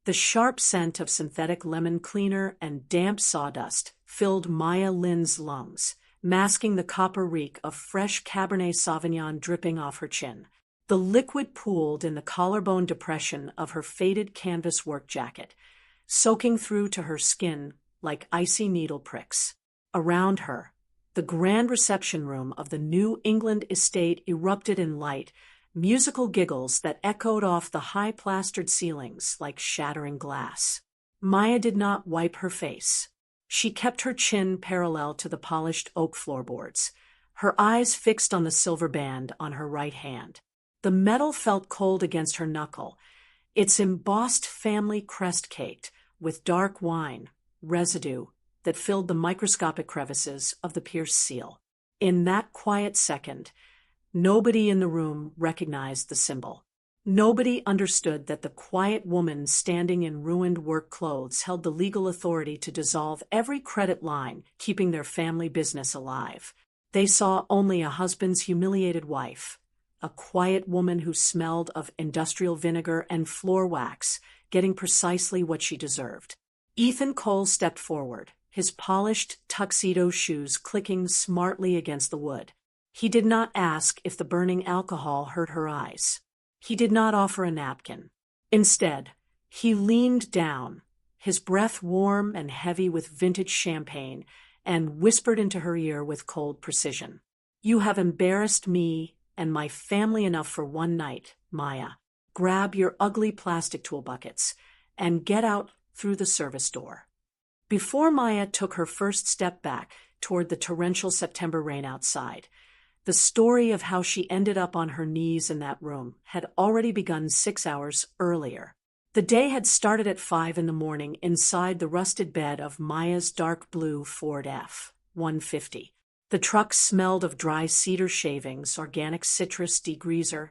The sharp scent of synthetic lemon cleaner and damp sawdust filled Maya Lin's lungs, masking the copper reek of fresh Cabernet Sauvignon dripping off her chin. The liquid pooled in the collarbone depression of her faded canvas work jacket, soaking through to her skin like icy needle pricks. Around her, the grand reception room of the New England estate erupted in light, musical giggles that echoed off the high-plastered ceilings like shattering glass. Maya did not wipe her face. She kept her chin parallel to the polished oak floorboards, her eyes fixed on the silver band on her right hand. The metal felt cold against her knuckle, its embossed family crest caked with dark wine residue that filled the microscopic crevices of the pierced seal. In that quiet second, nobody in the room recognized the symbol. Nobody understood that the quiet woman standing in ruined work clothes held the legal authority to dissolve every credit line keeping their family business alive. They saw only a husband's humiliated wife, a quiet woman who smelled of industrial vinegar and floor wax, getting precisely what she deserved. Ethan Cole stepped forward, his polished tuxedo shoes clicking smartly against the wood. He did not ask if the burning alcohol hurt her eyes. He did not offer a napkin. Instead, he leaned down, his breath warm and heavy with vintage champagne, and whispered into her ear with cold precision. "You have embarrassed me and my family enough for one night, Maya. Grab your ugly plastic tool buckets and get out through the service door." Before Maya took her first step back toward the torrential September rain outside, the story of how she ended up on her knees in that room had already begun 6 hours earlier. The day had started at 5 in the morning inside the rusted bed of Maya's dark blue Ford F-150. The truck smelled of dry cedar shavings, organic citrus degreaser,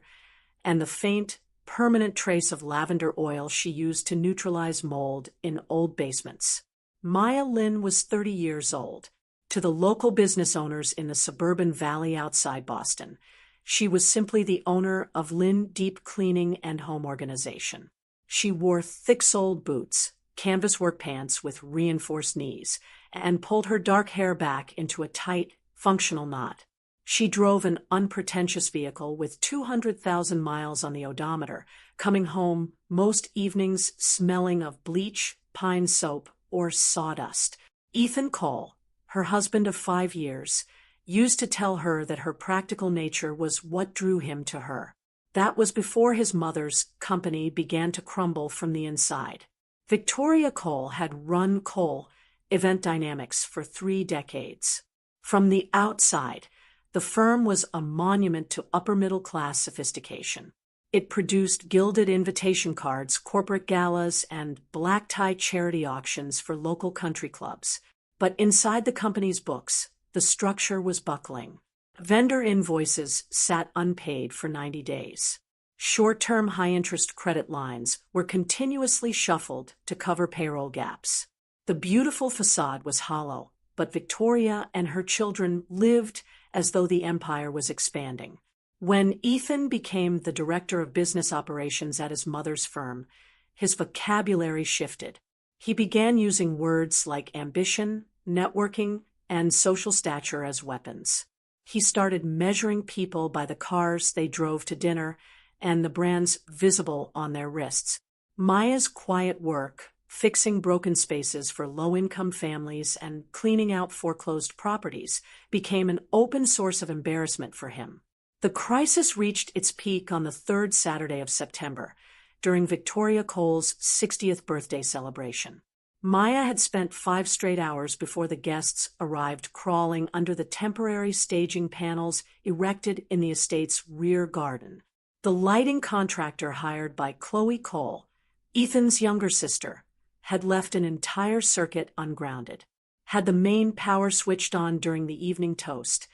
and the faint, permanent trace of lavender oil she used to neutralize mold in old basements. Maya Lin was 30 years old. To the local business owners in the suburban valley outside Boston, she was simply the owner of Lin Deep Cleaning and Home Organization. She wore thick-soled boots, canvas work pants with reinforced knees, and pulled her dark hair back into a tight, functional knot. She drove an unpretentious vehicle with 200,000 miles on the odometer, coming home most evenings smelling of bleach, pine soap, or sawdust. Ethan Cole, her husband of 5 years, used to tell her that her practical nature was what drew him to her. That was before his mother's company began to crumble from the inside. Victoria Cole had run Cole Event Dynamics for 3 decades. From the outside, the firm was a monument to upper-middle-class sophistication. It produced gilded invitation cards, corporate galas, and black-tie charity auctions for local country clubs. But inside the company's books, the structure was buckling. Vendor invoices sat unpaid for 90 days. Short-term high-interest credit lines were continuously shuffled to cover payroll gaps. The beautiful facade was hollow, but Victoria and her children lived as though the empire was expanding. When Ethan became the director of business operations at his mother's firm, his vocabulary shifted. He began using words like ambition, networking, and social stature as weapons. He started measuring people by the cars they drove to dinner and the brands visible on their wrists. Maya's quiet work, fixing broken spaces for low-income families and cleaning out foreclosed properties, became an open source of embarrassment for him. The crisis reached its peak on the 3rd Saturday of September, during Victoria Cole's 60th birthday celebration. Maya had spent 5 straight hours before the guests arrived crawling under the temporary staging panels erected in the estate's rear garden. The lighting contractor hired by Chloe Cole, Ethan's younger sister, had left an entire circuit ungrounded. Had the main power switched on during the evening toast,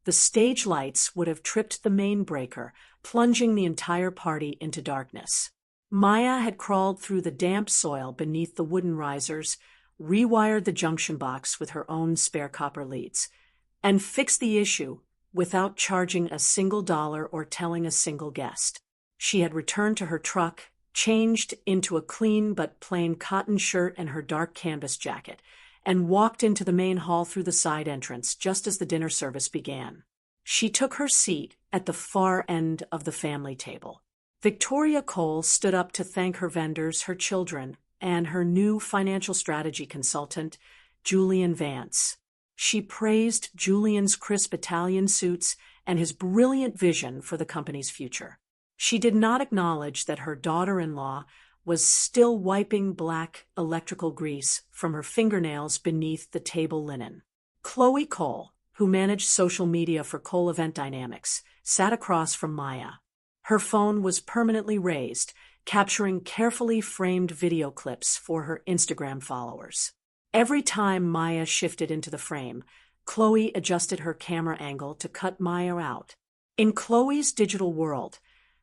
the stage lights would have tripped the main breaker, plunging the entire party into darkness. Maya had crawled through the damp soil beneath the wooden risers, rewired the junction box with her own spare copper leads, and fixed the issue without charging a single dollar or telling a single guest. She had returned to her truck changed into a clean but plain cotton shirt and her dark canvas jacket, and walked into the main hall through the side entrance just as the dinner service began. She took her seat at the far end of the family table. Victoria Cole stood up to thank her vendors, her children, and her new financial strategy consultant, Julian Vance. She praised Julian's crisp Italian suits and his brilliant vision for the company's future. She did not acknowledge that her daughter-in-law was still wiping black electrical grease from her fingernails beneath the table linen. Chloe Cole, who managed social media for Cole Event Dynamics, sat across from Maya. Her phone was permanently raised, capturing carefully framed video clips for her Instagram followers. Every time Maya shifted into the frame, Chloe adjusted her camera angle to cut Maya out. In Chloe's digital world,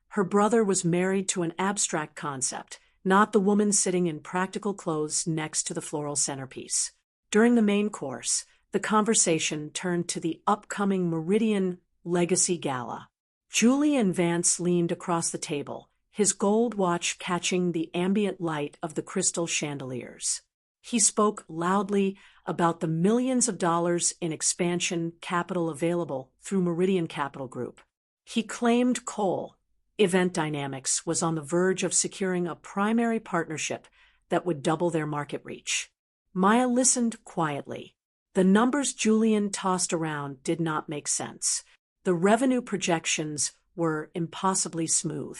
her brother was married to an abstract concept, not the woman sitting in practical clothes next to the floral centerpiece. During the main course, the conversation turned to the upcoming Meridian Legacy Gala. Julian Vance leaned across the table, his gold watch catching the ambient light of the crystal chandeliers. He spoke loudly about the millions of dollars in expansion capital available through Meridian Capital Group. He claimed Cole Event Dynamics was on the verge of securing a primary partnership that would double their market reach. Maya listened quietly. The numbers Julian tossed around did not make sense. The revenue projections were impossibly smooth.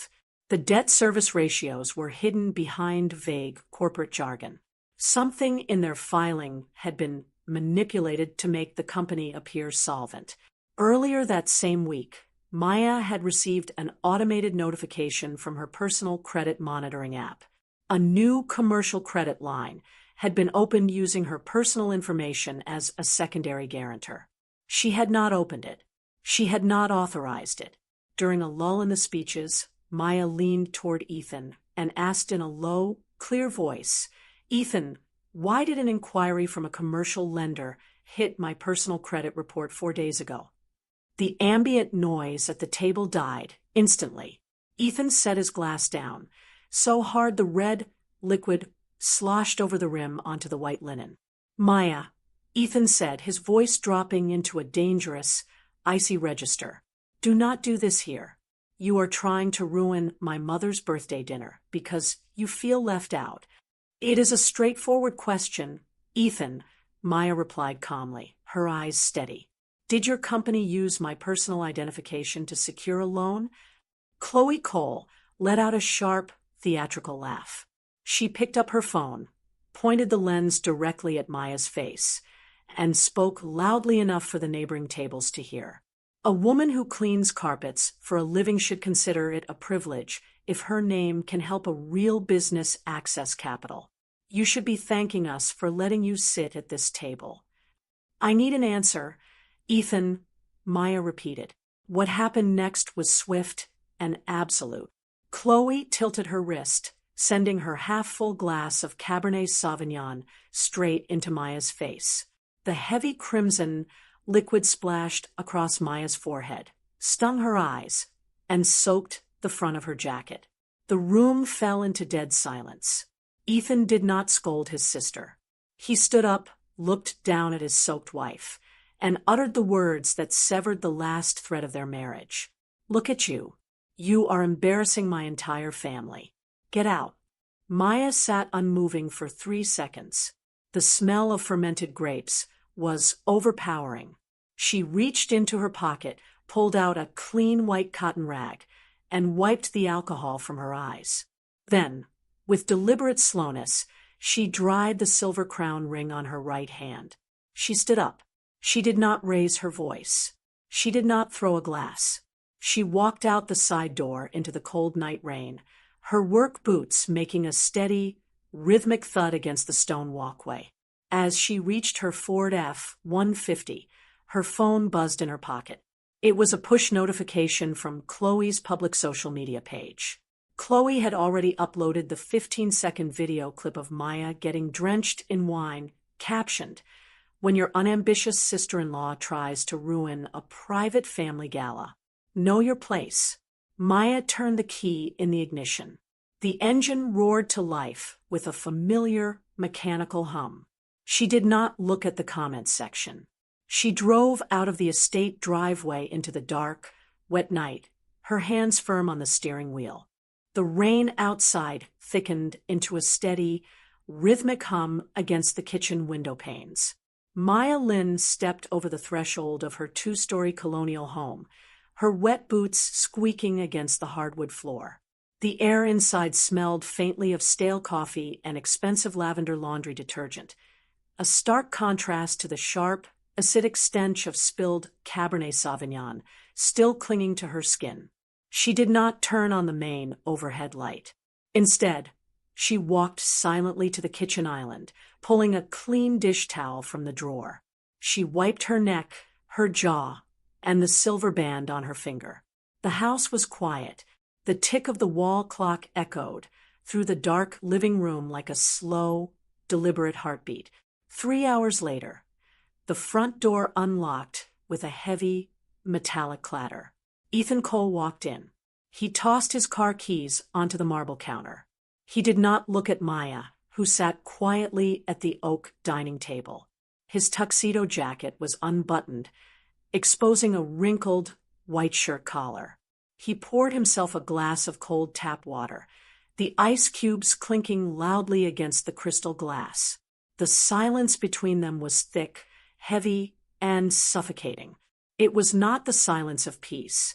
The debt service ratios were hidden behind vague corporate jargon. Something in their filing had been manipulated to make the company appear solvent. Earlier that same week, Maya had received an automated notification from her personal credit monitoring app. A new commercial credit line had been opened using her personal information as a secondary guarantor. She had not opened it. She had not authorized it. During a lull in the speeches, Maya leaned toward Ethan and asked in a low, clear voice, "Ethan, why did an inquiry from a commercial lender hit my personal credit report 4 days ago?" The ambient noise at the table died instantly. Ethan set his glass down, so hard the red liquid sloshed over the rim onto the white linen. "Maya," Ethan said, his voice dropping into a dangerous, icy register, "do not do this here. You are trying to ruin my mother's birthday dinner because you feel left out." "It is a straightforward question, Ethan," Maya replied calmly, her eyes steady. "Did your company use my personal identification to secure a loan?" Chloe Cole let out a sharp, theatrical laugh. She picked up her phone, pointed the lens directly at Maya's face, and spoke loudly enough for the neighboring tables to hear. "A woman who cleans carpets for a living should consider it a privilege if her name can help a real business access capital. You should be thanking us for letting you sit at this table." "I need an answer, Ethan," Maya repeated. What happened next was swift and absolute. Chloe tilted her wrist, sending her half-full glass of Cabernet Sauvignon straight into Maya's face. The heavy crimson liquid splashed across Maya's forehead, stung her eyes, and soaked the front of her jacket. The room fell into dead silence. Ethan did not scold his sister. He stood up, looked down at his soaked wife, and uttered the words that severed the last thread of their marriage. "Look at you. You are embarrassing my entire family. Get out." Maya sat unmoving for 3 seconds. The smell of fermented grapes was overpowering. She reached into her pocket, pulled out a clean white cotton rag, and wiped the alcohol from her eyes. Then, with deliberate slowness, she dried the silver crown ring on her right hand. She stood up. She did not raise her voice. She did not throw a glass. She walked out the side door into the cold night rain, her work boots making a steady, rhythmic thud against the stone walkway. As she reached her Ford F-150, her phone buzzed in her pocket. It was a push notification from Chloe's public social media page. Chloe had already uploaded the 15-second video clip of Maya getting drenched in wine, captioned, "When your unambitious sister-in-law tries to ruin a private family gala. Know your place." Maya turned the key in the ignition. The engine roared to life with a familiar, mechanical hum. She did not look at the comments section. She drove out of the estate driveway into the dark, wet night, her hands firm on the steering wheel. The rain outside thickened into a steady, rhythmic hum against the kitchen window panes. Maya Lin stepped over the threshold of her two-story colonial home, her wet boots squeaking against the hardwood floor. The air inside smelled faintly of stale coffee and expensive lavender laundry detergent, a stark contrast to the sharp, acidic stench of spilled Cabernet Sauvignon still clinging to her skin. She did not turn on the main overhead light. Instead, she walked silently to the kitchen island, pulling a clean dish towel from the drawer. She wiped her neck, her jaw, and the silver band on her finger. The house was quiet. The tick of the wall clock echoed through the dark living room like a slow, deliberate heartbeat. 3 hours later, the front door unlocked with a heavy, metallic clatter. Ethan Cole walked in. He tossed his car keys onto the marble counter. He did not look at Maya, who sat quietly at the oak dining table. His tuxedo jacket was unbuttoned, exposing a wrinkled, white shirt collar. He poured himself a glass of cold tap water, the ice cubes clinking loudly against the crystal glass. The silence between them was thick, heavy, and suffocating. It was not the silence of peace.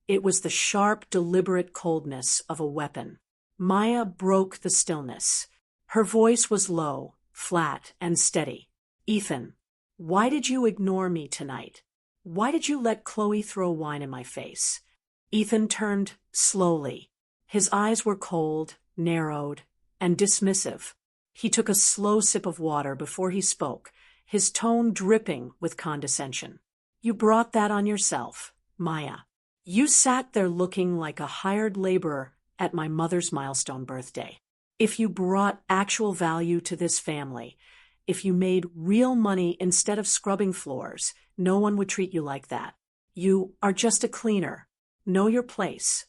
It was the sharp, deliberate coldness of a weapon. Maya broke the stillness. Her voice was low, flat, and steady. "Ethan, why did you ignore me tonight? Why did you let Chloe throw wine in my face?" Ethan turned slowly. His eyes were cold, narrowed, and dismissive. He took a slow sip of water before he spoke, his tone dripping with condescension. "You brought that on yourself, Maya. You sat there looking like a hired laborer at my mother's milestone birthday. If you brought actual value to this family, if you made real money instead of scrubbing floors, no one would treat you like that. You are just a cleaner. Know your place."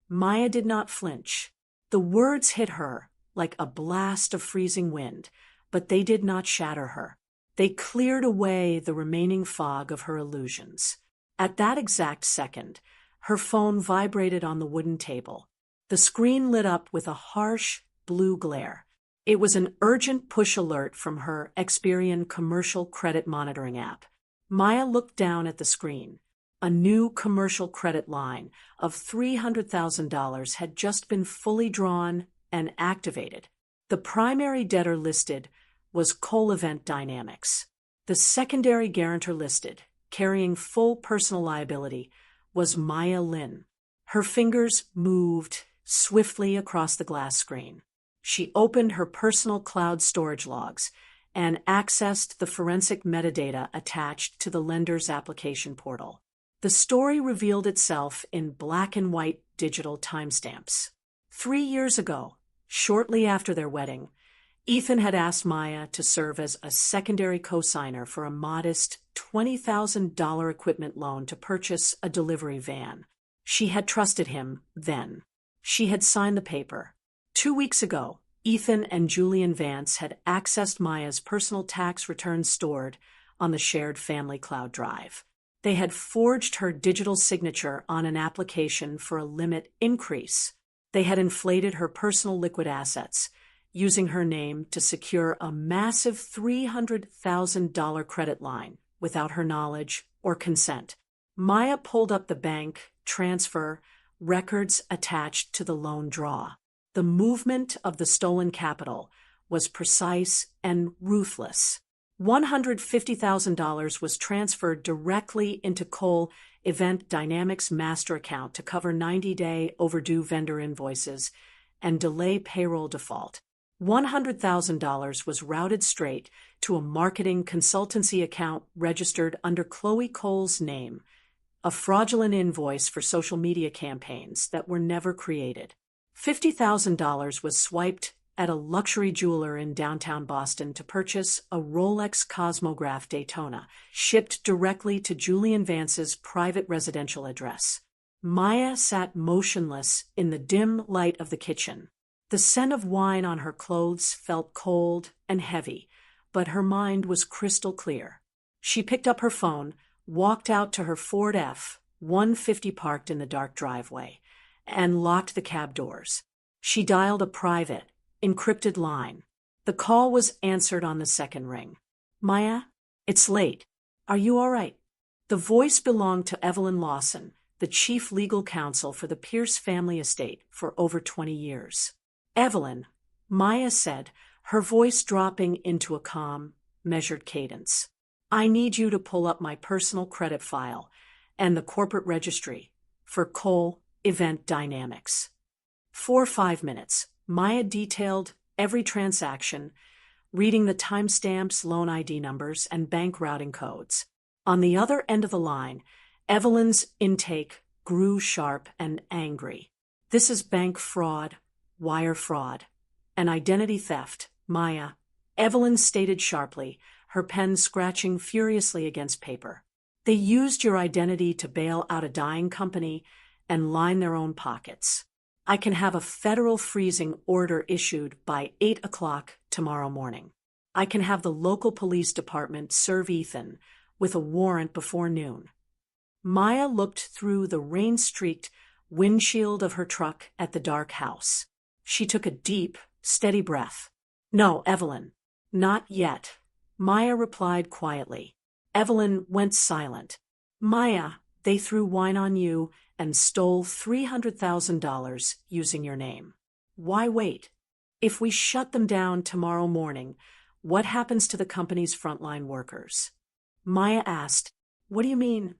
Maya did not flinch. The words hit her like a blast of freezing wind, but they did not shatter her. They cleared away the remaining fog of her illusions. At that exact second, her phone vibrated on the wooden table. The screen lit up with a harsh, blue glare. It was an urgent push alert from her Experian commercial credit monitoring app. Maya looked down at the screen. A new commercial credit line of $300,000 had just been fully drawn and activated. The primary debtor listed was Cole Event Dynamics. The secondary guarantor listed, carrying full personal liability, was Maya Lin. Her fingers moved swiftly across the glass screen. She opened her personal cloud storage logs and accessed the forensic metadata attached to the lender's application portal. The story revealed itself in black and white digital timestamps. 3 years ago, shortly after their wedding, Ethan had asked Maya to serve as a secondary cosigner for a modest $20,000 equipment loan to purchase a delivery van. She had trusted him then. She had signed the paper. 2 weeks ago, Ethan and Julian Vance had accessed Maya's personal tax returns stored on the shared family cloud drive. They had forged her digital signature on an application for a limit increase. They had inflated her personal liquid assets, using her name to secure a massive $300,000 credit line without her knowledge or consent. Maya pulled up the bank, transfer, records attached to the loan draw. The movement of the stolen capital was precise and ruthless. $150,000 was transferred directly into Cole Event Dynamics master account to cover 90-day overdue vendor invoices and delay payroll default. $100,000 was routed straight to a marketing consultancy account registered under Chloe Cole's name, a fraudulent invoice for social media campaigns that were never created. $50,000 was swiped at a luxury jeweler in downtown Boston to purchase a Rolex Cosmograph Daytona, shipped directly to Julian Vance's private residential address. Maya sat motionless in the dim light of the kitchen. The scent of wine on her clothes felt cold and heavy, but her mind was crystal clear. She picked up her phone, walked out to her Ford F-150 parked in the dark driveway, and locked the cab doors. She dialed a private, encrypted line. The call was answered on the second ring. "Maya, it's late. Are you all right?" The voice belonged to Evelyn Lawson, the chief legal counsel for the Pierce family estate for over 20 years. "Evelyn," Maya said, her voice dropping into a calm, measured cadence. "I need you to pull up my personal credit file and the corporate registry for Cole Event Dynamics." For 5 minutes, Maya detailed every transaction, reading the timestamps, loan ID numbers, and bank routing codes. On the other end of the line, Evelyn's intake grew sharp and angry. "This is bank fraud, wire fraud, and identity theft, Maya," Evelyn stated sharply, her pen scratching furiously against paper. "They used your identity to bail out a dying company and line their own pockets. I can have a federal freezing order issued by 8 o'clock tomorrow morning. I can have the local police department serve Ethan with a warrant before noon." Maya looked through the rain-streaked windshield of her truck at the dark house. She took a deep, steady breath. "No, Evelyn, not yet," Maya replied quietly. Evelyn went silent. "Maya, they threw wine on you and stole $300,000 using your name. Why wait? If we shut them down tomorrow morning, what happens to the company's frontline workers?" Maya asked, "What do you mean?"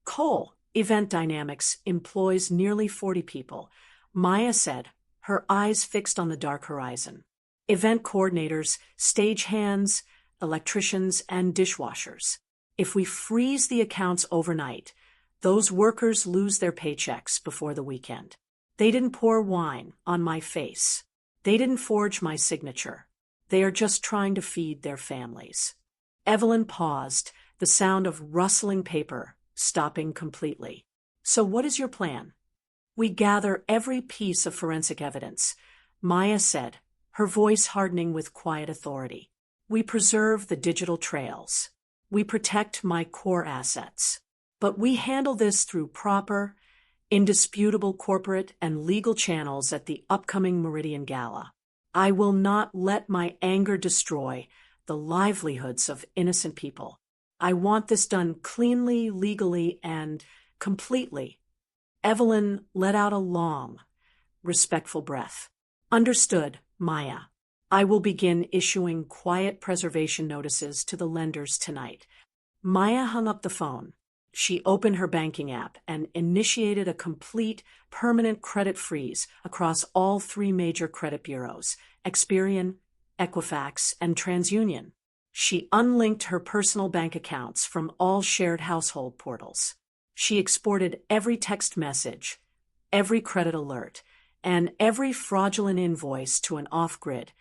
"Cole Event Dynamics employs nearly 40 people," Maya said, her eyes fixed on the dark horizon. "Event coordinators, stagehands, electricians, and dishwashers. If we freeze the accounts overnight, those workers lose their paychecks before the weekend. They didn't pour wine on my face. They didn't forge my signature. They are just trying to feed their families." Evelyn paused, the sound of rustling paper stopping completely. "So what is your plan?" "We gather every piece of forensic evidence," Maya said, her voice hardening with quiet authority. "We preserve the digital trails. We protect my core assets. But we handle this through proper, indisputable corporate and legal channels at the upcoming Meridian Gala. I will not let my anger destroy the livelihoods of innocent people. I want this done cleanly, legally, and completely." Evelyn let out a long, respectful breath. "Understood, Maya. I will begin issuing quiet preservation notices to the lenders tonight." Maya hung up the phone. She opened her banking app and initiated a complete, permanent credit freeze across all 3 major credit bureaus, Experian, Equifax, and TransUnion. She unlinked her personal bank accounts from all shared household portals. She exported every text message, every credit alert, and every fraudulent invoice to an off-grid,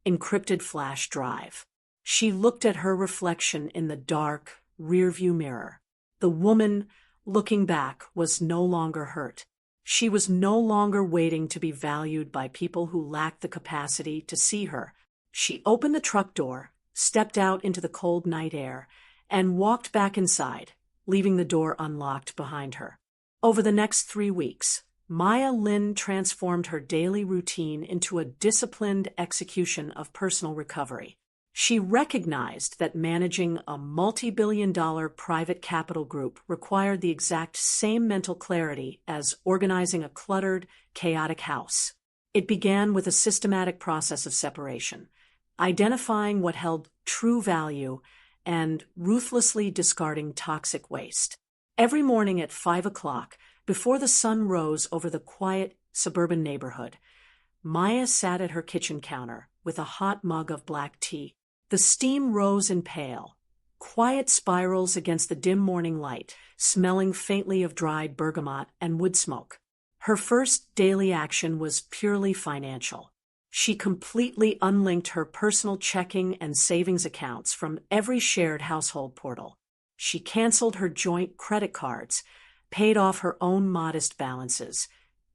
encrypted flash drive. She looked at her reflection in the dark, rearview mirror. The woman, looking back, was no longer hurt. She was no longer waiting to be valued by people who lacked the capacity to see her. She opened the truck door, stepped out into the cold night air, and walked back inside, leaving the door unlocked behind her. Over the next 3 weeks, Maya Lin transformed her daily routine into a disciplined execution of personal recovery. She recognized that managing a multi-billion-dollar private capital group required the exact same mental clarity as organizing a cluttered, chaotic house. It began with a systematic process of separation, identifying what held true value and ruthlessly discarding toxic waste. Every morning at 5 o'clock, before the sun rose over the quiet suburban neighborhood, Maya sat at her kitchen counter with a hot mug of black tea. The steam rose in pale, quiet spirals against the dim morning light, smelling faintly of dried bergamot and wood smoke. Her first daily action was purely financial. She completely unlinked her personal checking and savings accounts from every shared household portal. She canceled her joint credit cards, paid off her own modest balances,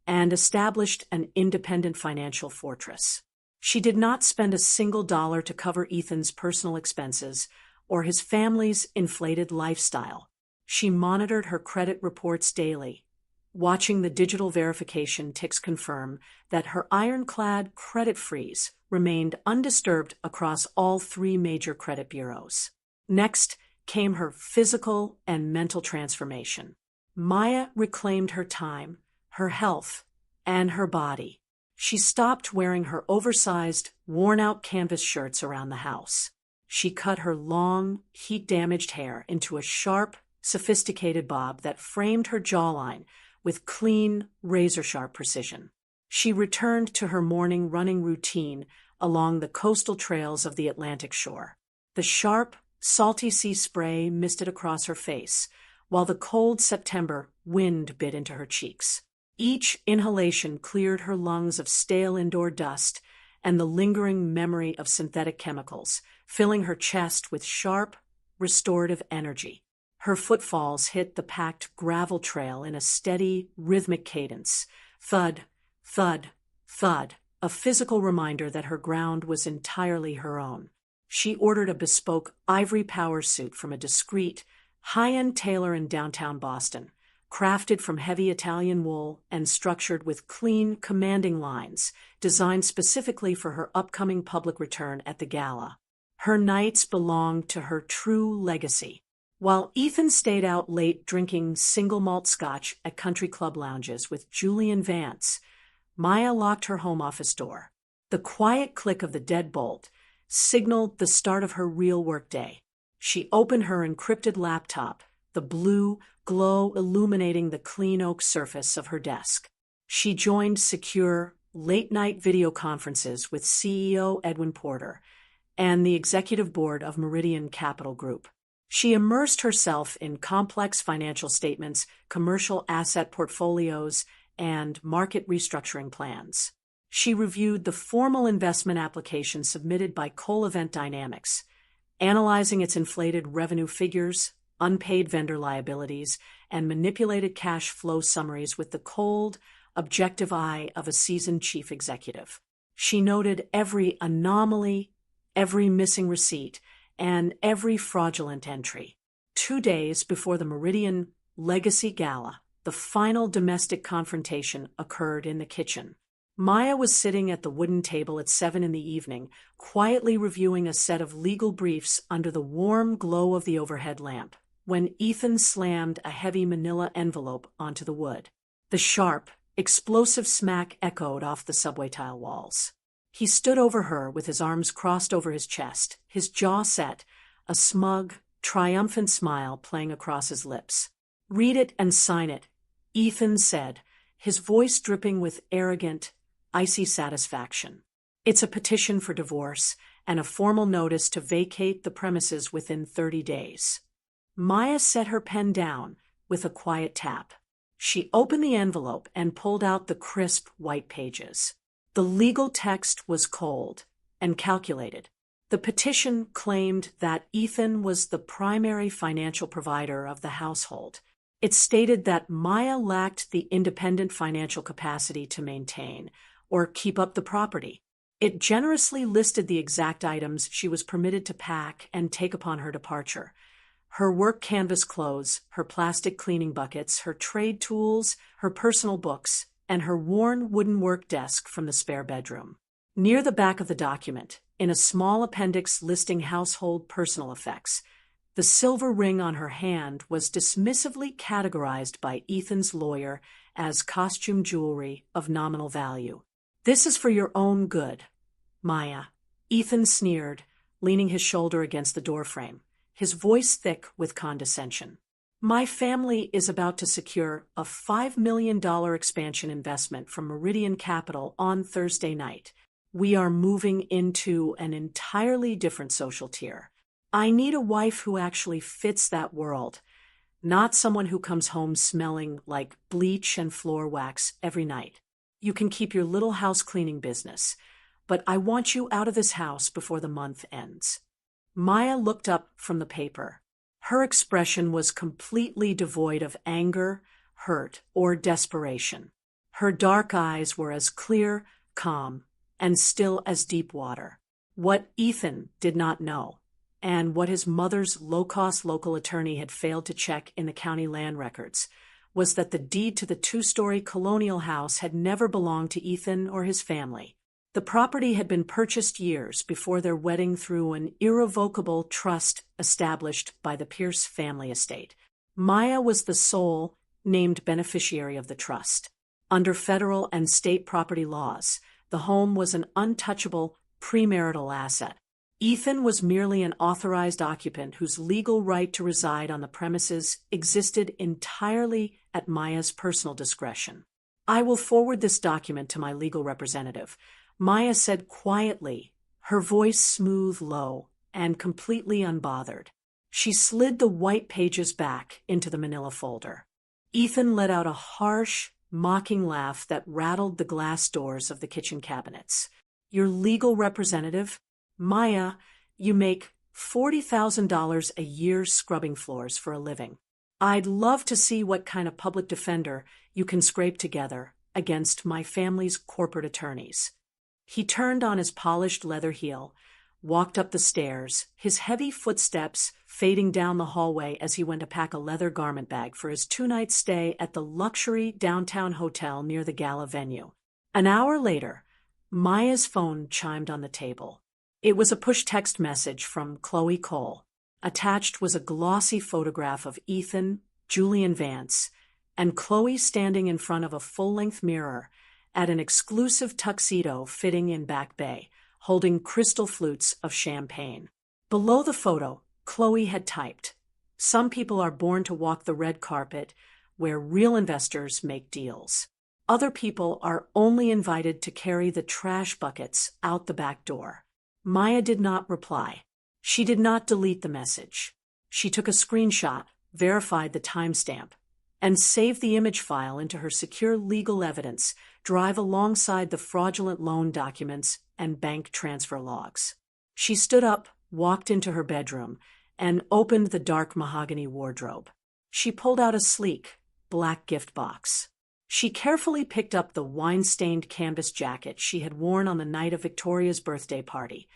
and established an independent financial fortress. She did not spend a single dollar to cover Ethan's personal expenses or his family's inflated lifestyle. She monitored her credit reports daily, watching the digital verification ticks confirm that her ironclad credit freeze remained undisturbed across all three major credit bureaus. Next came her physical and mental transformation. Maya reclaimed her time, her health, and her body. She stopped wearing her oversized, worn-out canvas shirts around the house. She cut her long, heat-damaged hair into a sharp, sophisticated bob that framed her jawline with clean, razor-sharp precision. She returned to her morning running routine along the coastal trails of the Atlantic shore. The sharp, salty sea spray misted across her face, while the cold September wind bit into her cheeks. Each inhalation cleared her lungs of stale indoor dust and the lingering memory of synthetic chemicals, filling her chest with sharp, restorative energy. Her footfalls hit the packed gravel trail in a steady, rhythmic cadence. Thud, thud, thud, a physical reminder that her ground was entirely her own. She ordered a bespoke ivory power suit from a discreet, high-end tailor in downtown Boston, crafted from heavy Italian wool and structured with clean, commanding lines, designed specifically for her upcoming public return at the gala. Her nights belonged to her true legacy. While Ethan stayed out late drinking single malt scotch at country club lounges with Julian Vance, Maya locked her home office door. The quiet click of the deadbolt signaled the start of her real workday. She opened her encrypted laptop, the blue glow illuminating the clean oak surface of her desk. She joined secure, late-night video conferences with CEO Edwin Porter and the executive board of Meridian Capital Group. She immersed herself in complex financial statements, commercial asset portfolios, and market restructuring plans. She reviewed the formal investment application submitted by Coal Event Dynamics, analyzing its inflated revenue figures, unpaid vendor liabilities, and manipulated cash flow summaries with the cold, objective eye of a seasoned chief executive. She noted every anomaly, every missing receipt, and every fraudulent entry. 2 days before the Meridian Legacy Gala, the final domestic confrontation occurred in the kitchen. Maya was sitting at the wooden table at 7 p.m, quietly reviewing a set of legal briefs under the warm glow of the overhead lamp, when Ethan slammed a heavy manila envelope onto the wood. The sharp, explosive smack echoed off the subway tile walls. He stood over her with his arms crossed over his chest, his jaw set, a smug, triumphant smile playing across his lips. "Read it and sign it," Ethan said, his voice dripping with arrogant, icy satisfaction. "It's a petition for divorce and a formal notice to vacate the premises within 30 days. Maya set her pen down with a quiet tap. She opened the envelope and pulled out the crisp white pages. The legal text was cold and calculated. The petition claimed that Ethan was the primary financial provider of the household. It stated that Maya lacked the independent financial capacity to maintain or keep up the property. It generously listed the exact items she was permitted to pack and take upon her departure: her work canvas clothes, her plastic cleaning buckets, her trade tools, her personal books, and her worn wooden work desk from the spare bedroom. Near the back of the document, in a small appendix listing household personal effects, the silver ring on her hand was dismissively categorized by Ethan's lawyer as costume jewelry of nominal value. "This is for your own good, Maya," Ethan sneered, leaning his shoulder against the doorframe, his voice thick with condescension. "My family is about to secure a $5 million expansion investment from Meridian Capital on Thursday night. We are moving into an entirely different social tier. I need a wife who actually fits that world, not someone who comes home smelling like bleach and floor wax every night. You can keep your little house cleaning business, but I want you out of this house before the month ends." Maya looked up from the paper. Her expression was completely devoid of anger, hurt, or desperation. Her dark eyes were as clear, calm, and still as deep water. What Ethan did not know, and what his mother's low-cost local attorney had failed to check in the county land records, was that the deed to the two-story colonial house had never belonged to Ethan or his family. The property had been purchased years before their wedding through an irrevocable trust established by the Pierce family estate. Maya was the sole named beneficiary of the trust. Under federal and state property laws, the home was an untouchable premarital asset. Ethan was merely an authorized occupant whose legal right to reside on the premises existed entirely at Maya's personal discretion. "I will forward this document to my legal representative," Maya said quietly, her voice smooth, low, and completely unbothered. She slid the white pages back into the manila folder. Ethan let out a harsh, mocking laugh that rattled the glass doors of the kitchen cabinets. "Your legal representative? Maya, you make $40,000 a year scrubbing floors for a living. I'd love to see what kind of public defender you can scrape together against my family's corporate attorneys." He turned on his polished leather heel, walked up the stairs, his heavy footsteps fading down the hallway as he went to pack a leather garment bag for his two-night stay at the luxury downtown hotel near the gala venue. An hour later, Maya's phone chimed on the table. It was a push-text message from Chloe Cole. Attached was a glossy photograph of Ethan, Julian Vance, and Chloe standing in front of a full-length mirror at an exclusive tuxedo fitting in Back Bay, holding crystal flutes of champagne. Below the photo, Chloe had typed, "Some people are born to walk the red carpet where real investors make deals. Other people are only invited to carry the trash buckets out the back door." Maya did not reply. She did not delete the message. She took a screenshot, verified the timestamp, and saved the image file into her secure legal evidence drive alongside the fraudulent loan documents and bank transfer logs. She stood up, walked into her bedroom, and opened the dark mahogany wardrobe. She pulled out a sleek, black gift box. She carefully picked up the wine-stained canvas jacket she had worn on the night of Victoria's birthday party.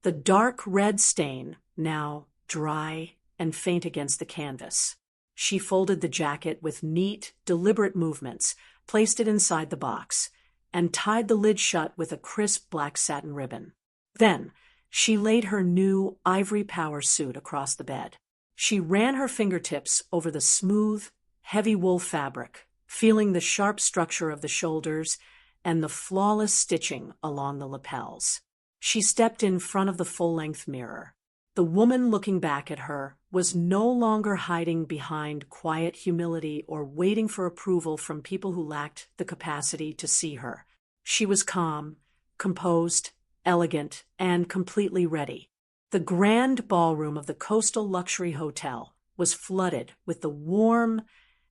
The dark red stain, now dry and faint against the canvas. She folded the jacket with neat, deliberate movements, placed it inside the box, and tied the lid shut with a crisp black satin ribbon. Then, she laid her new ivory power suit across the bed. She ran her fingertips over the smooth, heavy wool fabric, feeling the sharp structure of the shoulders and the flawless stitching along the lapels. She stepped in front of the full-length mirror. The woman looking back at her was no longer hiding behind quiet humility or waiting for approval from people who lacked the capacity to see her. She was calm, composed, elegant, and completely ready. The grand ballroom of the coastal luxury hotel was flooded with the warm,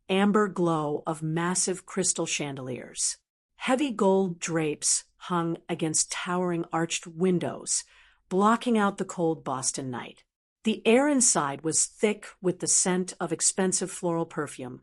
amber glow of massive crystal chandeliers. Heavy gold drapes hung against towering arched windows, blocking out the cold Boston night. The air inside was thick with the scent of expensive floral perfume,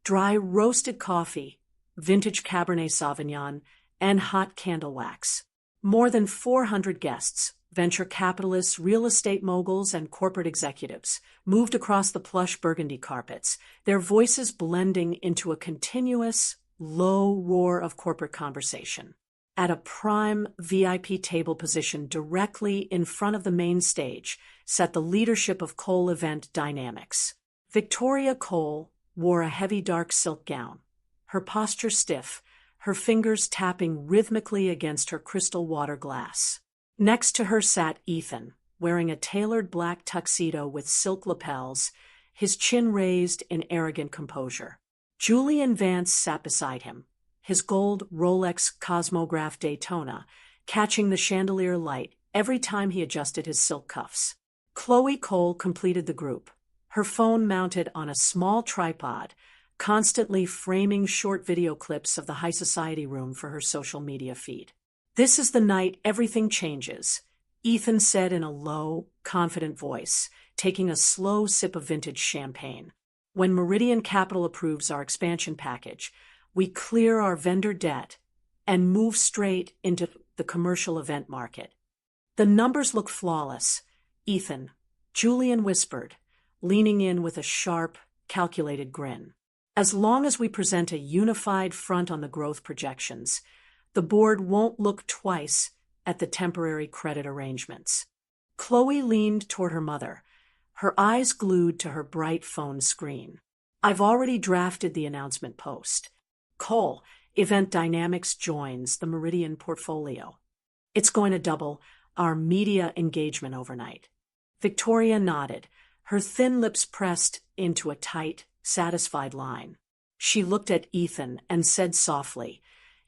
dry roasted coffee, vintage Cabernet Sauvignon, and hot candle wax. More than 400 guests, venture capitalists, real estate moguls, and corporate executives, moved across the plush burgundy carpets, their voices blending into a continuous, low roar of corporate conversation. At a prime VIP table position directly in front of the main stage sat the leadership of Cole Event Dynamics. Victoria Cole wore a heavy dark silk gown, her posture stiff, her fingers tapping rhythmically against her crystal water glass. Next to her sat Ethan, wearing a tailored black tuxedo with silk lapels, his chin raised in arrogant composure. Julian Vance sat beside him, his gold Rolex Cosmograph Daytona catching the chandelier light every time he adjusted his silk cuffs. Chloe Cole completed the group, her phone mounted on a small tripod, constantly framing short video clips of the high society room for her social media feed. "This is the night everything changes," Ethan said in a low, confident voice, taking a slow sip of vintage champagne. "When Meridian Capital approves our expansion package, We clear our vendor debt and move straight into the commercial event market. The numbers look flawless, Ethan, Julian whispered, leaning in with a sharp, calculated grin. As long as we present a unified front on the growth projections, the board won't look twice at the temporary credit arrangements. Chloe leaned toward her mother, her eyes glued to her bright phone screen. I've already drafted the announcement post. Cole, Event Dynamics joins the Meridian portfolio. It's going to double our media engagement overnight. Victoria nodded, her thin lips pressed into a tight, satisfied line. She looked at Ethan and said softly,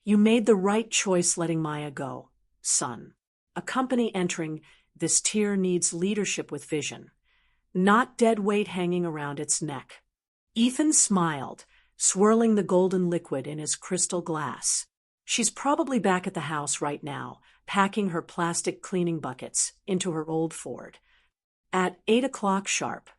"You made the right choice letting Maya go, son. A company entering this tier needs leadership with vision, not dead weight hanging around its neck." Ethan smiled, swirling the golden liquid in his crystal glass. She's probably back at the house right now, packing her plastic cleaning buckets into her old Ford. At 8 o'clock sharp,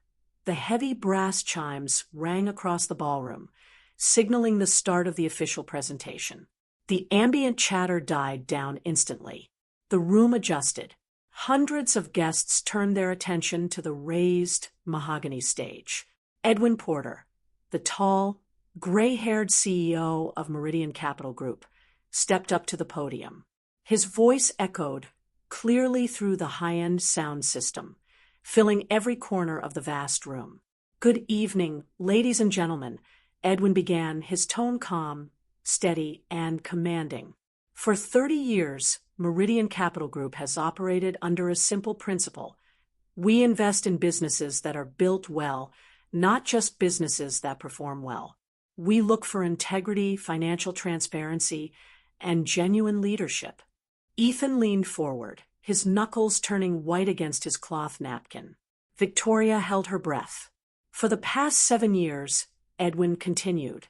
the heavy brass chimes rang across the ballroom, signaling the start of the official presentation. The ambient chatter died down instantly. The room adjusted. Hundreds of guests turned their attention to the raised mahogany stage. Edwin Porter, the tall, gray-haired CEO of Meridian Capital Group, stepped up to the podium. His voice echoed clearly through the high-end sound system, filling every corner of the vast room. "Good evening, ladies and gentlemen," Edwin began, his tone calm, steady, and commanding. "For 30 years, Meridian Capital Group has operated under a simple principle. We invest in businesses that are built well, not just businesses that perform well. We look for integrity, financial transparency, and genuine leadership." Ethan leaned forward, his knuckles turning white against his cloth napkin. Victoria held her breath. "For the past 7 years," Edwin continued,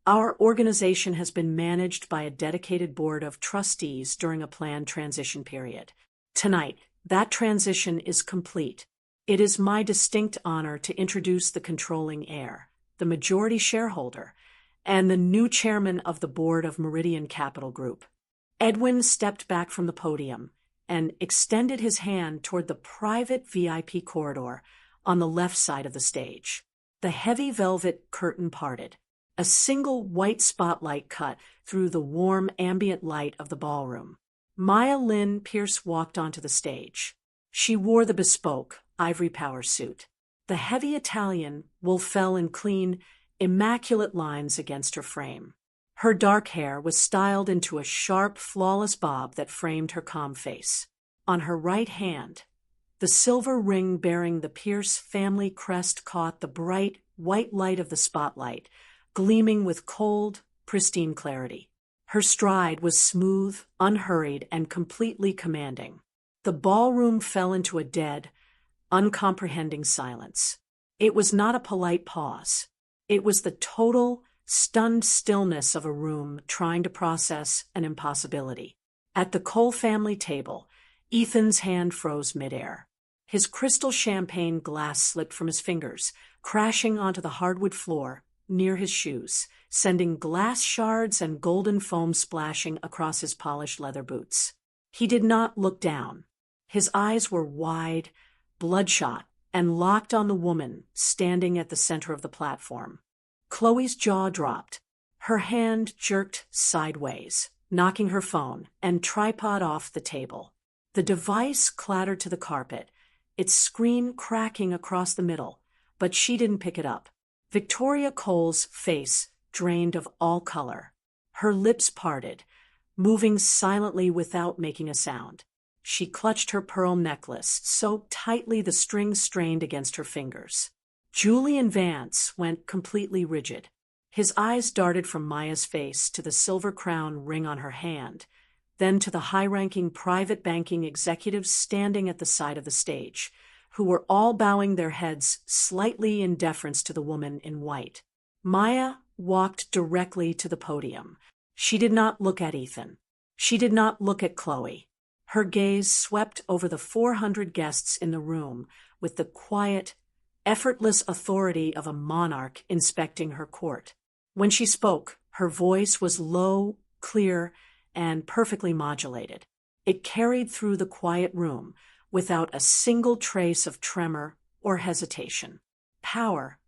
"our organization has been managed by a dedicated board of trustees during a planned transition period. Tonight, that transition is complete. It is my distinct honor to introduce the controlling heir, the majority shareholder, and the new chairman of the board of Meridian Capital Group." Edwin stepped back from the podium and extended his hand toward the private VIP corridor on the left side of the stage. The heavy velvet curtain parted. A single white spotlight cut through the warm ambient light of the ballroom. Maya Lynn Pierce walked onto the stage. She wore the bespoke, ivory power suit. The heavy Italian wool fell in clean, immaculate lines against her frame. Her dark hair was styled into a sharp, flawless bob that framed her calm face. On her right hand, the silver ring bearing the Pierce family crest caught the bright, white light of the spotlight, gleaming with cold, pristine clarity. Her stride was smooth, unhurried, and completely commanding. The ballroom fell into a dead, uncomprehending silence. It was not a polite pause. It was the total, stunned stillness of a room trying to process an impossibility. At the Cole family table, Ethan's hand froze midair. His crystal champagne glass slipped from his fingers, crashing onto the hardwood floor near his shoes, sending glass shards and golden foam splashing across his polished leather boots. He did not look down. His eyes were wide, bloodshot, and locked on the woman standing at the center of the platform. Chloe's jaw dropped. Her hand jerked sideways, knocking her phone and tripod off the table. The device clattered to the carpet, its screen cracking across the middle, but she didn't pick it up. Victoria Cole's face drained of all color. Her lips parted, moving silently without making a sound. She clutched her pearl necklace so tightly the strings strained against her fingers. Julian Vance went completely rigid. His eyes darted from Maya's face to the silver crown ring on her hand, then to the high-ranking private banking executives standing at the side of the stage, who were all bowing their heads slightly in deference to the woman in white. Maya walked directly to the podium. She did not look at Ethan. She did not look at Chloe. Her gaze swept over the 400 guests in the room with the quiet, effortless authority of a monarch inspecting her court. When she spoke, Her voice was low, clear, and perfectly modulated. It carried through the quiet room without a single trace of tremor or hesitation. Power,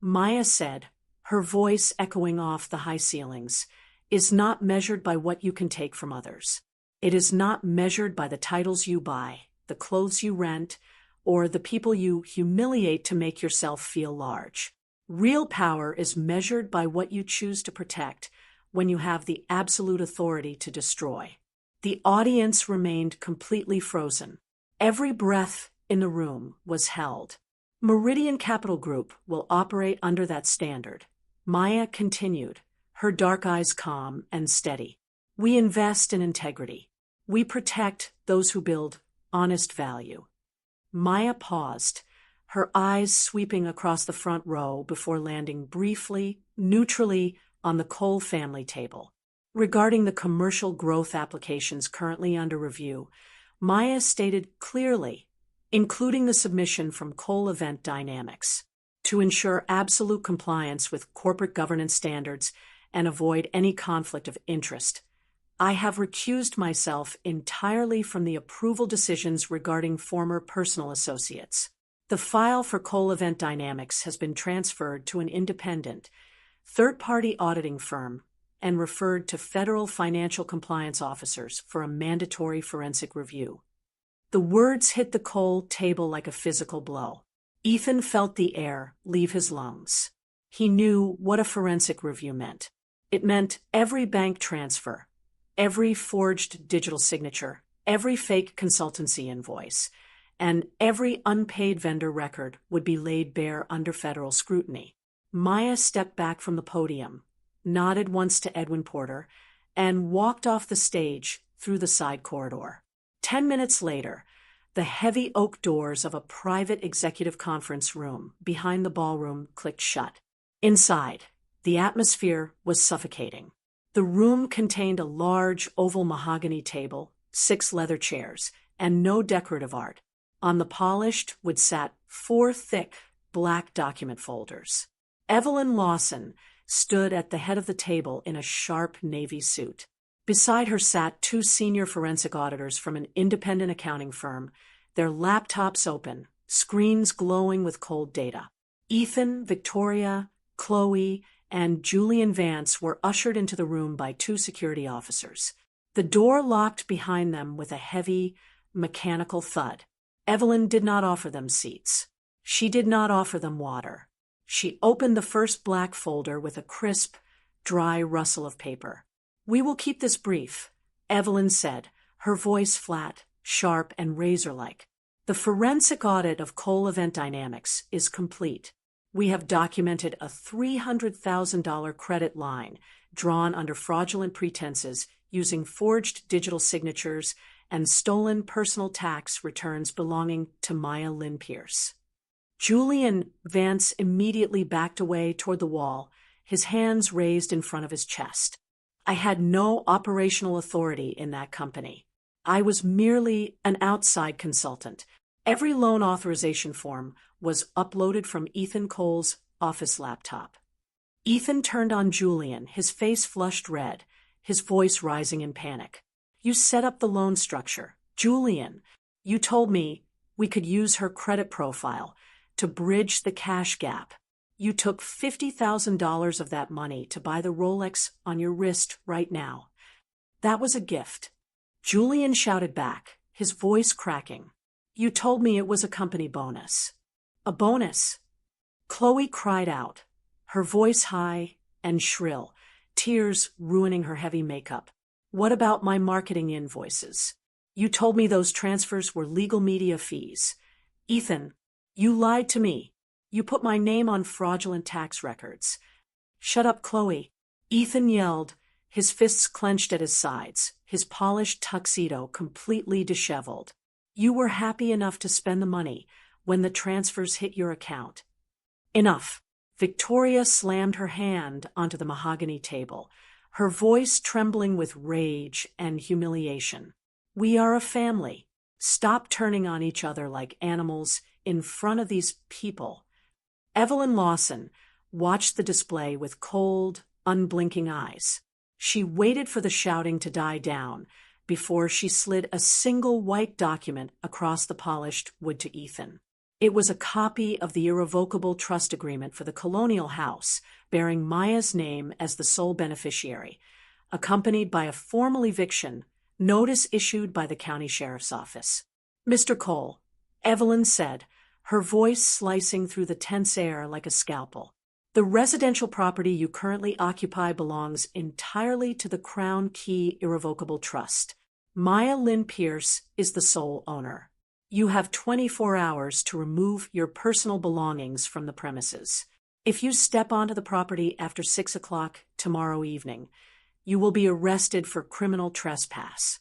Maya said, her voice echoing off the high ceilings, is not measured by what you can take from others. It is not measured by the titles you buy, the clothes you rent, or the people you humiliate to make yourself feel large. Real power is measured by what you choose to protect when you have the absolute authority to destroy. The audience remained completely frozen. Every breath in the room was held. Meridian Capital Group will operate under that standard. Maya continued, her dark eyes calm and steady. We invest in integrity. We protect those who build honest value. Maya paused, her eyes sweeping across the front row before landing briefly, neutrally, on the Cole family table. Regarding the commercial growth applications currently under review, Maya stated clearly, including the submission from Cole Event Dynamics, to ensure absolute compliance with corporate governance standards and avoid any conflict of interest. I have recused myself entirely from the approval decisions regarding former personal associates. The file for Cole Event Dynamics has been transferred to an independent, third-party auditing firm and referred to federal financial compliance officers for a mandatory forensic review. The words hit the Cole table like a physical blow. Ethan felt the air leave his lungs. He knew what a forensic review meant. It meant every bank transfer, every forged digital signature, every fake consultancy invoice, and every unpaid vendor record would be laid bare under federal scrutiny. Maya stepped back from the podium, nodded once to Edwin Porter, and walked off the stage through the side corridor. 10 minutes later, the heavy oak doors of a private executive conference room behind the ballroom clicked shut. Inside, the atmosphere was suffocating. The room contained a large oval mahogany table, 6 leather chairs, and no decorative art. On the polished wood sat 4 thick, black document folders. Evelyn Lawson stood at the head of the table in a sharp navy suit. Beside her sat 2 senior forensic auditors from an independent accounting firm, their laptops open, screens glowing with cold data. Ethan, Victoria, Chloe, and Julian Vance were ushered into the room by 2 security officers. The door locked behind them with a heavy, mechanical thud. Evelyn did not offer them seats. She did not offer them water. She opened the first black folder with a crisp, dry rustle of paper. "We will keep this brief," Evelyn said, her voice flat, sharp, and razor-like. "The forensic audit of Cole Event Dynamics is complete. We have documented a $300,000 credit line drawn under fraudulent pretenses using forged digital signatures and stolen personal tax returns belonging to Maya Lynn Pierce." Julian Vance immediately backed away toward the wall, his hands raised in front of his chest. "I had no operational authority in that company. I was merely an outside consultant. Every loan authorization form was uploaded from Ethan Cole's office laptop." Ethan turned on Julian, his face flushed red, his voice rising in panic. "You set up the loan structure. Julian, you told me we could use her credit profile to bridge the cash gap. You took $50,000 of that money to buy the Rolex on your wrist right now. That was a gift." Julian shouted back, his voice cracking. "You told me it was a company bonus." "A bonus?" Chloe cried out, her voice high and shrill, tears ruining her heavy makeup. "What about my marketing invoices? You told me those transfers were legal media fees. Ethan, you lied to me. You put my name on fraudulent tax records." "Shut up, Chloe," Ethan yelled, his fists clenched at his sides, his polished tuxedo completely disheveled. "You were happy enough to spend the money when the transfers hit your account." "Enough." Victoria slammed her hand onto the mahogany table, her voice trembling with rage and humiliation. "We are a family. Stop turning on each other like animals in front of these people." Evelyn Lawson watched the display with cold, unblinking eyes. She waited for the shouting to die down before she slid a single white document across the polished wood to Ethan. It was a copy of the irrevocable trust agreement for the colonial house, bearing Maya's name as the sole beneficiary, accompanied by a formal eviction notice issued by the county sheriff's office. "Mr. Cole," Evelyn said, her voice slicing through the tense air like a scalpel, "the residential property you currently occupy belongs entirely to the Crown Key Irrevocable Trust. Maya Lynn Pierce is the sole owner. You have 24 hours to remove your personal belongings from the premises. If you step onto the property after 6 o'clock tomorrow evening, you will be arrested for criminal trespass."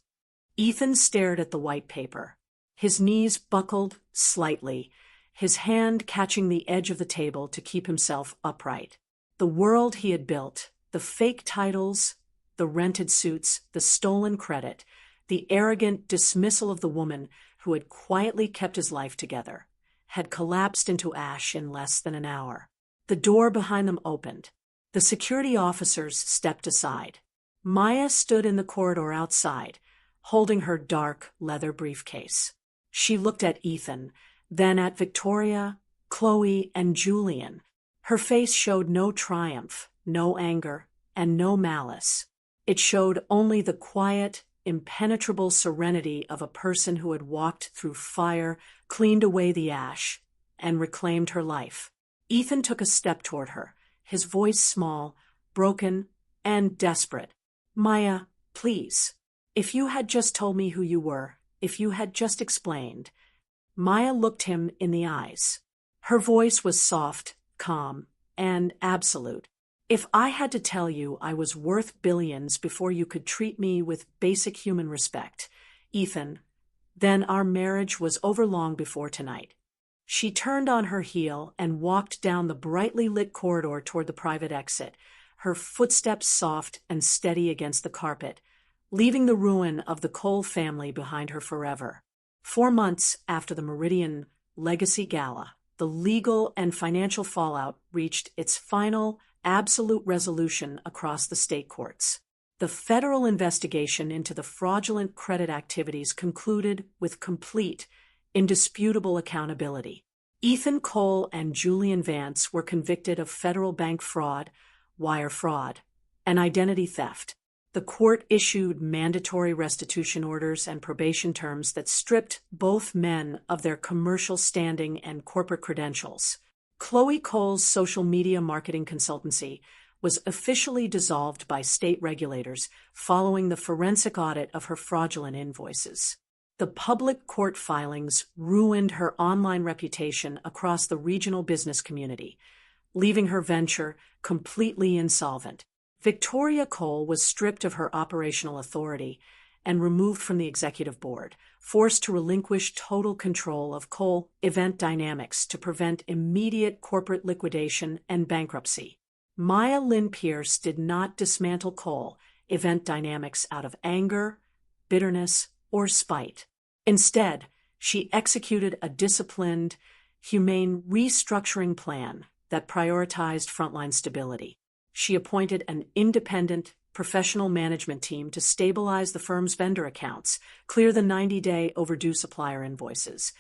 Ethan stared at the white paper. His knees buckled slightly, his hand catching the edge of the table to keep himself upright. The world he had built, the fake titles, the rented suits, the stolen credit, the arrogant dismissal of the woman who had quietly kept his life together, had collapsed into ash in less than an hour. The door behind them opened. The security officers stepped aside. Maya stood in the corridor outside, holding her dark leather briefcase. She looked at Ethan, then at Victoria, Chloe, and Julian. Her face showed no triumph, no anger, and no malice. It showed only the quiet, impenetrable serenity of a person who had walked through fire, cleaned away the ash, and reclaimed her life. Ethan took a step toward her, his voice small, broken, and desperate. "Maya, please. If you had just told me who you were, if you had just explained." Maya looked him in the eyes. Her voice was soft, calm, and absolute. "If I had to tell you I was worth billions before you could treat me with basic human respect, Ethan, then our marriage was over long before tonight." She turned on her heel and walked down the brightly lit corridor toward the private exit, her footsteps soft and steady against the carpet, leaving the ruin of the Cole family behind her forever. 4 months after the Meridian Legacy Gala, the legal and financial fallout reached its final, absolute resolution across the state courts. The federal investigation into the fraudulent credit activities concluded with complete, indisputable accountability. Ethan Cole and Julian Vance were convicted of federal bank fraud, wire fraud, and identity theft. The court issued mandatory restitution orders and probation terms that stripped both men of their commercial standing and corporate credentials. Chloe Cole's social media marketing consultancy was officially dissolved by state regulators following the forensic audit of her fraudulent invoices. The public court filings ruined her online reputation across the regional business community, leaving her venture completely insolvent. Victoria Cole was stripped of her operational authority and removed from the executive board, forced to relinquish total control of Cole Event Dynamics to prevent immediate corporate liquidation and bankruptcy. Maya Lynn Pierce did not dismantle Cole Event Dynamics out of anger, bitterness, or spite. Instead, she executed a disciplined, humane restructuring plan that prioritized frontline stability. She appointed an independent, professional management team to stabilize the firm's vendor accounts, clear the 90-day overdue supplier invoices,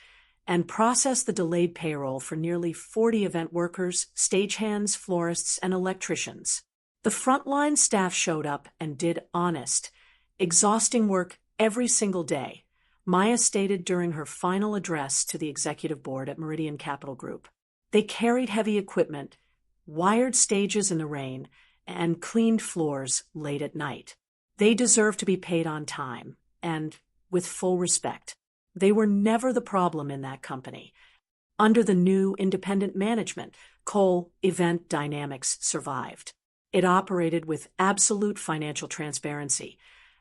and process the delayed payroll for nearly 40 event workers, stagehands, florists, and electricians. The frontline staff showed up and did honest, exhausting work every single day, Maya stated during her final address to the executive board at Meridian Capital Group. They carried heavy equipment, wired stages in the rain, and cleaned floors late at night. They deserved to be paid on time, and with full respect. They were never the problem in that company. Under the new independent management, Cole Event Dynamics survived. It operated with absolute financial transparency,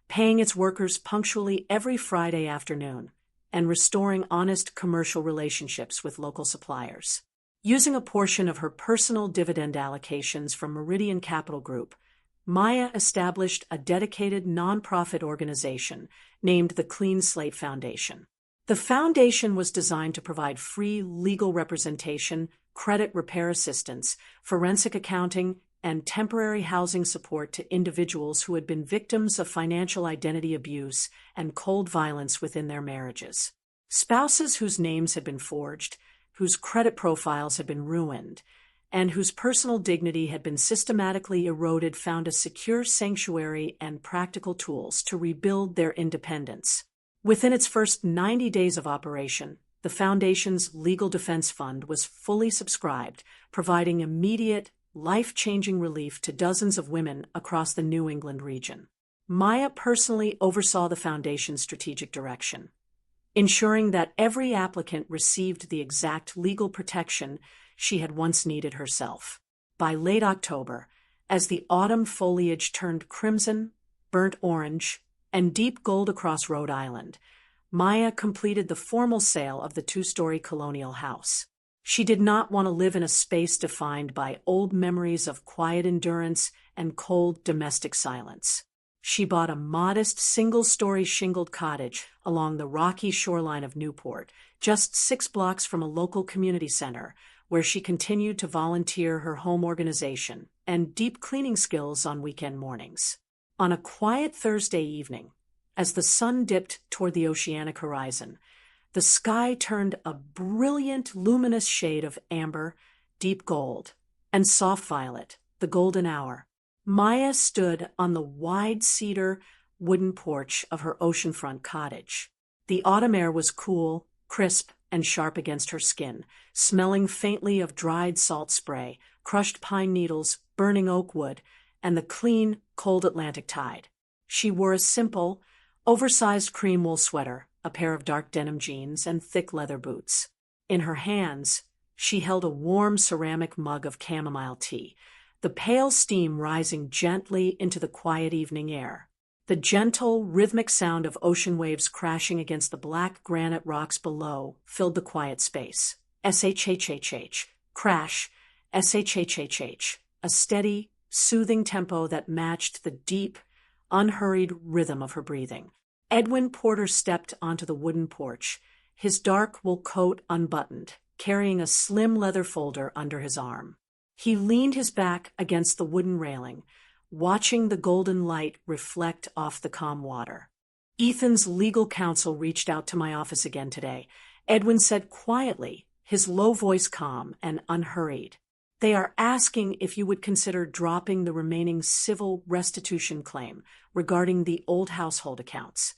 paying its workers punctually every Friday afternoon, and restoring honest commercial relationships with local suppliers. Using a portion of her personal dividend allocations from Meridian Capital Group, Maya established a dedicated nonprofit organization named the Clean Slate Foundation. The foundation was designed to provide free legal representation, credit repair assistance, forensic accounting, and temporary housing support to individuals who had been victims of financial identity abuse and cold violence within their marriages. Spouses whose names had been forged, whose credit profiles had been ruined, and whose personal dignity had been systematically eroded found a secure sanctuary and practical tools to rebuild their independence. Within its first 90 days of operation, the Foundation's Legal Defense Fund was fully subscribed, providing immediate, life-changing relief to dozens of women across the New England region. Maya personally oversaw the Foundation's strategic direction, ensuring that every applicant received the exact legal protection she had once needed herself. By late October, as the autumn foliage turned crimson, burnt orange, and deep gold across Rhode Island, Maya completed the formal sale of the two-story colonial house. She did not want to live in a space defined by old memories of quiet endurance and cold domestic silence. She bought a modest single-story shingled cottage along the rocky shoreline of Newport, just 6 blocks from a local community center, where she continued to volunteer her home organization and deep cleaning skills on weekend mornings. On a quiet Thursday evening, as the sun dipped toward the oceanic horizon, the sky turned a brilliant, luminous shade of amber, deep gold, and soft violet, the golden hour. Maya stood on the wide cedar wooden porch of her oceanfront cottage. The autumn air was cool, crisp, and sharp against her skin, smelling faintly of dried salt spray, crushed pine needles, burning oak wood, and the clean, cold Atlantic tide. She wore a simple, oversized cream wool sweater, a pair of dark denim jeans, and thick leather boots. In her hands, she held a warm ceramic mug of chamomile tea, the pale steam rising gently into the quiet evening air. The gentle, rhythmic sound of ocean waves crashing against the black granite rocks below filled the quiet space. S-H-H-H-H, crash, S-H-H-H-H, a steady, soothing tempo that matched the deep, unhurried rhythm of her breathing. Edwin Porter stepped onto the wooden porch, his dark wool coat unbuttoned, carrying a slim leather folder under his arm. He leaned his back against the wooden railing, watching the golden light reflect off the calm water. "Ethan's legal counsel reached out to my office again today," Edwin said quietly, his low voice calm and unhurried. "They are asking if you would consider dropping the remaining civil restitution claim regarding the old household accounts."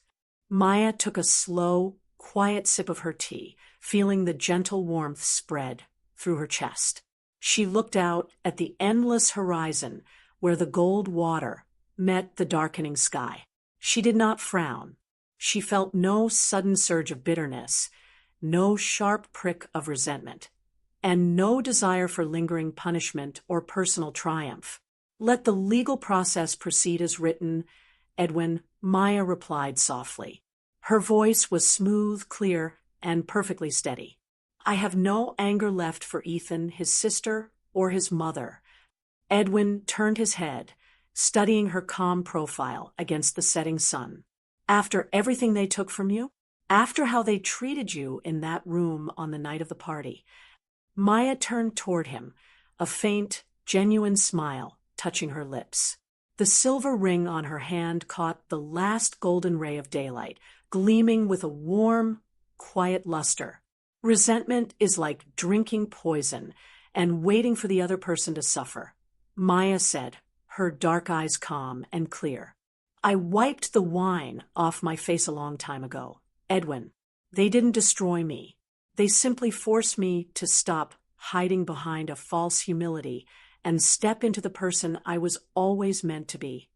Maya took a slow, quiet sip of her tea, feeling the gentle warmth spread through her chest. She looked out at the endless horizon where the gold water met the darkening sky. She did not frown. She felt no sudden surge of bitterness, no sharp prick of resentment, and no desire for lingering punishment or personal triumph. "Let the legal process proceed as written, Edwin," Maya replied softly. Her voice was smooth, clear, and perfectly steady. "I have no anger left for Ethan, his sister, or his mother." Edwin turned his head, studying her calm profile against the setting sun. "After everything they took from you? After how they treated you in that room on the night of the party?" Maya turned toward him, a faint, genuine smile touching her lips. The silver ring on her hand caught the last golden ray of daylight, gleaming with a warm, quiet luster. "Resentment is like drinking poison and waiting for the other person to suffer," Maya said, her dark eyes calm and clear. "I wiped the wine off my face a long time ago, Edwin. They didn't destroy me. They simply forced me to stop hiding behind a false humility and step into the person I was always meant to be."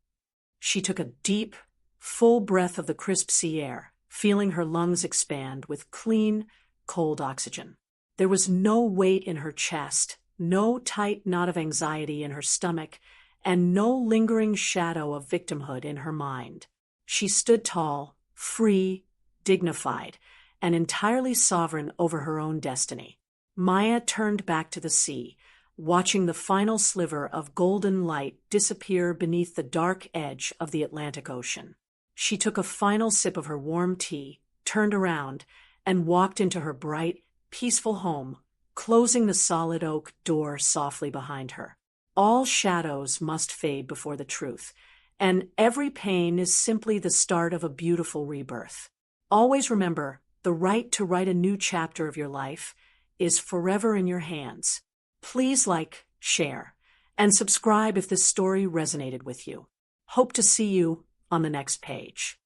She took a deep, full breath of the crisp sea air, feeling her lungs expand with clean, cold oxygen. There was no weight in her chest, no tight knot of anxiety in her stomach, and no lingering shadow of victimhood in her mind. She stood tall, free, dignified, and entirely sovereign over her own destiny. Maya turned back to the sea, watching the final sliver of golden light disappear beneath the dark edge of the Atlantic Ocean. She took a final sip of her warm tea, turned around, and walked into her bright, peaceful home, closing the solid oak door softly behind her. All shadows must fade before the truth, and every pain is simply the start of a beautiful rebirth. Always remember, the right to write a new chapter of your life is forever in your hands. Please like, share, and subscribe if this story resonated with you. Hope to see you on the next page.